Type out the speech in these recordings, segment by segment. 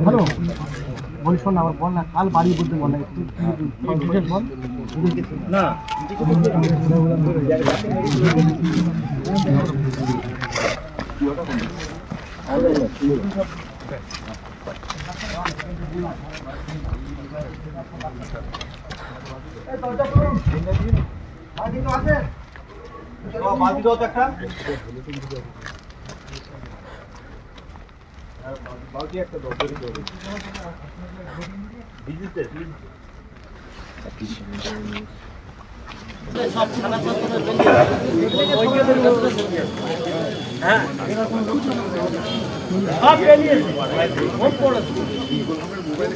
Hello বল, শোন আমার বল না, কাল বাড়ি বলতে বল না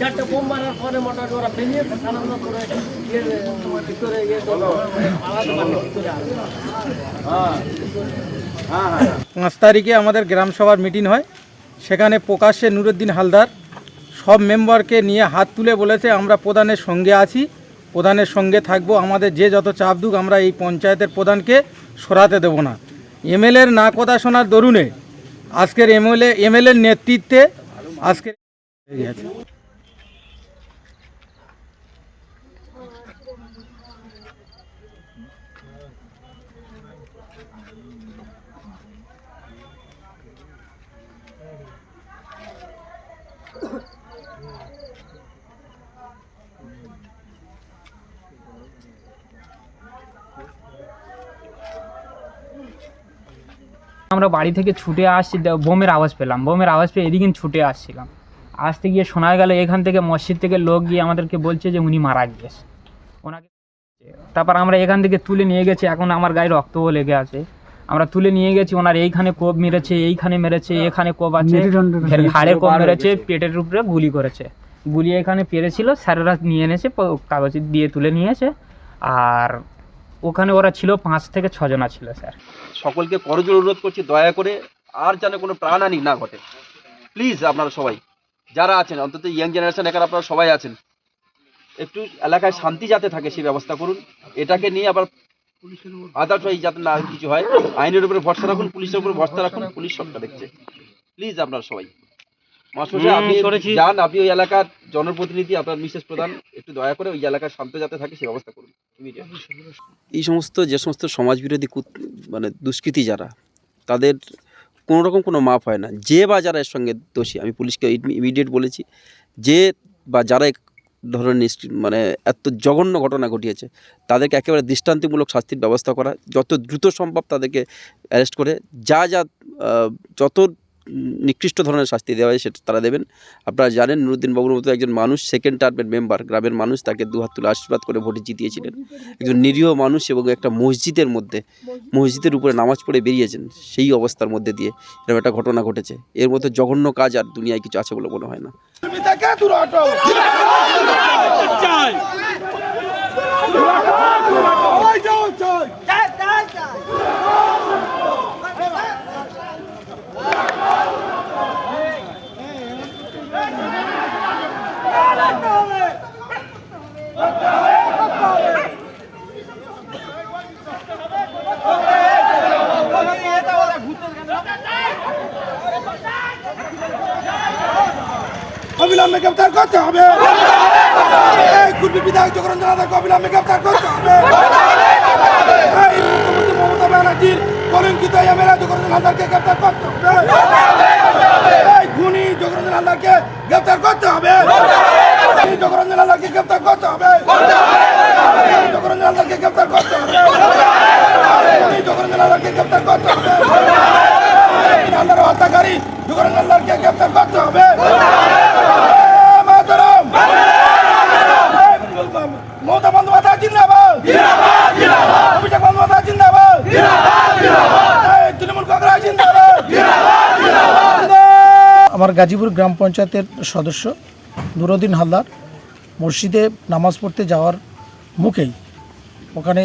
চারটে বোম মারার পরে মোটামুটি ওরা বেরিয়েছে সাধারণত করে ভিতরে ভিতরে 5 তারিখে আমাদের গ্রাম সভার মিটিং হয়। সেখানে প্রকাশ্যে নুরুদ্দিন হালদার সব মেম্বারকে নিয়ে হাত তুলে বলেছে আমরা প্রধানের সঙ্গে আছি, প্রধানের সঙ্গে থাকবো, আমাদের যে যত চাপ দুক আমরা এই পঞ্চায়েতের প্রধানকে সরাতে দেব না। এমএলএর না কথা শোনার দরুনে আজকের এমএলএর নেতৃত্বে আজকে আমরা বাড়ি থেকে ছুটে আসছি, বোমের আওয়াজ পেলাম, বোমের আওয়াজ পেয়ে এদিকে ছুটে আসছিলাম। আসতে গিয়ে শোনা গেল এখান থেকে মসজিদ থেকে লোক গিয়ে আমাদেরকে বলছে যে উনি মারা গিয়েছে, ওনাকে। তারপর আমরা এখান থেকে তুলে নিয়ে গেছি, এখন আমার গায়ে রক্তও লেগে আছে। আমরা তুলে নিয়ে গেছি, ওনার এইখানে কোপ মেরেছে, এইখানে মেরেছে, এখানে কোপ আছে, ঘাড়ে কোপ মেরেছে, পেটের উপরে গুলি করেছে, গুলি এখানে পেরেছিল। স্যারেরা নিয়ে এনেছে, কাগজ দিয়ে তুলে নিয়েছে। আর ওখানে ওরা ছিল 5 থেকে 6 জনা ছিল। স্যার সকলকে করজোড়ে অনুরোধ করছি, দয়া করে আর যেন কোনো প্রাণহানি না ঘটে। প্লিজ আপনারা সবাই যারা আছেন, অন্তত ইয়াং জেনারেশন এখানে আপনারা সবাই আছেন, একটু এলাকায় শান্তি যাতে থাকে সেই ব্যবস্থা করুন। এটাকে নিয়ে আবার আদার্স যাতে না কিছু হয়, আইনের উপরে ভরসা রাখুন, পুলিশের উপরে ভরসা রাখুন, পুলিশ সবটা দেখছে। প্লিজ আপনারা সবাই, আপনি যান, আপনি ওই এলাকার জনপ্রতিনিধি, আপনার মিসেস প্রধান, একটু দয়া করে ওই এলাকার শান্ত যাতে থাকে সেই ব্যবস্থা করুন। এই সমস্ত যে সমস্ত সমাজবিরোধী মানে দুষ্কৃতী যারা, তাদের কোনো রকম কোনো মাপ হয় না। যে বা যারা এর সঙ্গে দোষী, আমি পুলিশকে ইমিডিয়েট বলেছি, যে বা যারা ধরনের মানে এত জঘন্য ঘটনা ঘটিয়েছে তাদেরকে একেবারে দৃষ্টান্তমূলক শাস্তির ব্যবস্থা করা, যত দ্রুত সম্ভব তাদেরকে অ্যারেস্ট করে যত নিকৃষ্ট ধরনের শাস্তি দেওয়া হয় সেটা তারা দেবেন। আপনারা জানেন নুরুদ্দিন বাবুর মতো একজন মানুষ, সেকেন্ড টার্মের মেম্বার, গ্রামের মানুষ তাকে দুহাত তুলে আশীর্বাদ করে ভোটে জিতিয়েছিলেন। একজন নিরীহ মানুষ এবং একটা মসজিদের উপরে নামাজ পড়ে বেরিয়েছেন, সেই অবস্থার মধ্যে দিয়ে এরকম একটা ঘটনা ঘটেছে। এর মধ্যে জঘন্য কাজ আর দুনিয়ায় কিছু আছে বলে মনে হয় না। অবিলম্বে গ্রেফতার করতে হবে। কুর্মী বিধায়ক জগরঞ্জন হালদারকে অবিলম্বে গ্রেফতার করতে হবে। মুখ্যমন্ত্রী মমতা ব্যানার্জির কলঙ্কিত এমএলএ জগরঞ্জন হালদারকে গ্রেফতার করতে হবে। খুনি জগরঞ্জন হালদারকে গ্রেফতার করতে হবে। জগরঞ্জন হালদারকে গ্রেফতার করতে হবে। জগরঞ্জন হালদারকে গ্রেফতার করতে হবে। জগরঞ্জন হালদারকে গ্রেফতার করতে হবে। হালদার হত্যাকারী জগরঞ্জন হালদারকে গ্রেফতার করতে হবে। মমতা আমার গাজীপুর গ্রাম পঞ্চায়েতের সদস্য নুরুদ্দিন হালদার মসজিদে নামাজ পড়তে যাওয়ার মুখেই ওখানে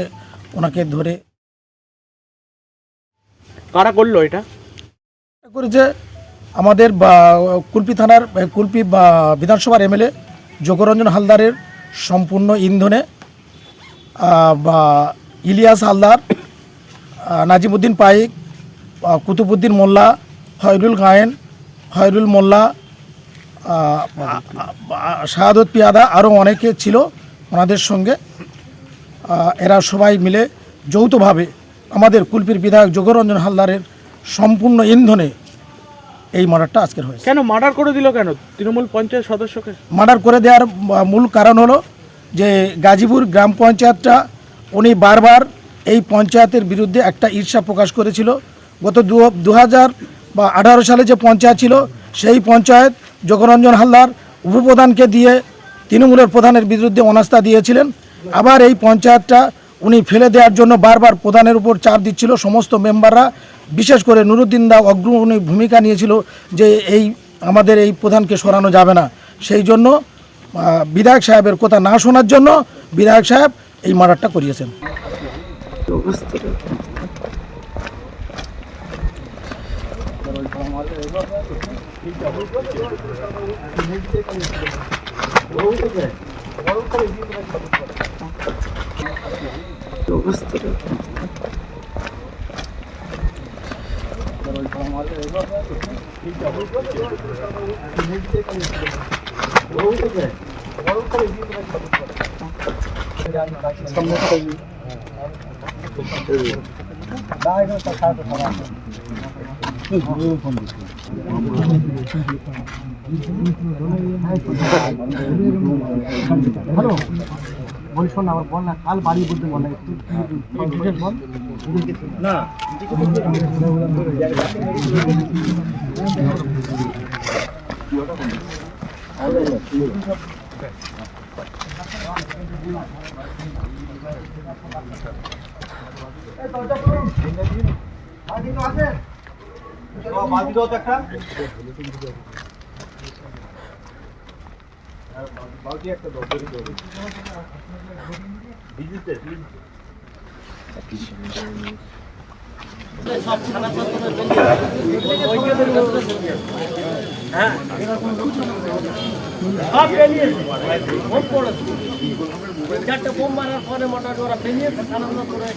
ওনাকে ধরে কারা করলো এটা? করেছে আমাদের কুলপি থানার কুলপি বিধানসভার এমএলএ যোগরঞ্জন হালদারের সম্পূর্ণ ইন্ধনে ইলিয়াস হালদার, নাজিমুদ্দিন পাইক, কুতুবুদ্দিন মোল্লা, খয়রুল গায়েন, খয়রুল মোল্লা, শাহাদত পিয়াদা আরও অনেকে ছিল ওনাদের সঙ্গে। এরা সবাই মিলে যৌথভাবে আমাদের কুলপির বিধায়ক যোগরঞ্জন হালদারের সম্পূর্ণ ইন্ধনে এই মার্ডারটা আজকের হয়েছে। কেন মার্ডার করে দিল কেন তৃণমূল পঞ্চায়েত সদস্যকে? মার্ডার করে দেওয়ার মূল কারণ হলো যে গাজীপুর গ্রাম পঞ্চায়েতটা উনি বারবার এই পঞ্চায়েতের বিরুদ্ধে একটা ঈর্ষা প্রকাশ করেছিল। গত 2018 সালে যে পঞ্চায়েত ছিল সেই পঞ্চায়েত যোগরঞ্জন হালদার উপপ্রধানকে দিয়ে তৃণমূলের প্রধানের বিরুদ্ধে অনাস্থা দিয়েছিলেন। আবার এই পঞ্চায়েতটা উনি ফেলে দেওয়ার জন্য বারবার প্রধানের উপর চাপ দিচ্ছিল। সমস্ত মেম্বাররা, বিশেষ করে নুরুদ্দিন দা অগ্রণী ভূমিকা নিয়েছিল যে আমাদের এই প্রধানকে সরানো যাবে না। সেই জন্য বিধায়ক সাহেবের কথা না শোনার জন্য বিধায়ক সাহেব এই মার্ডারটা করিয়েছেন। হ্যালো বলিস না, আমার বল না, কাল বাড়ি বলতে বল না, একটু বল না। সব থানা সব পেলিয়েছে, বোম পড়েছে, 4টে বোম মারার পরে মোটামুটি ওরা পেলিয়েছে থানা করে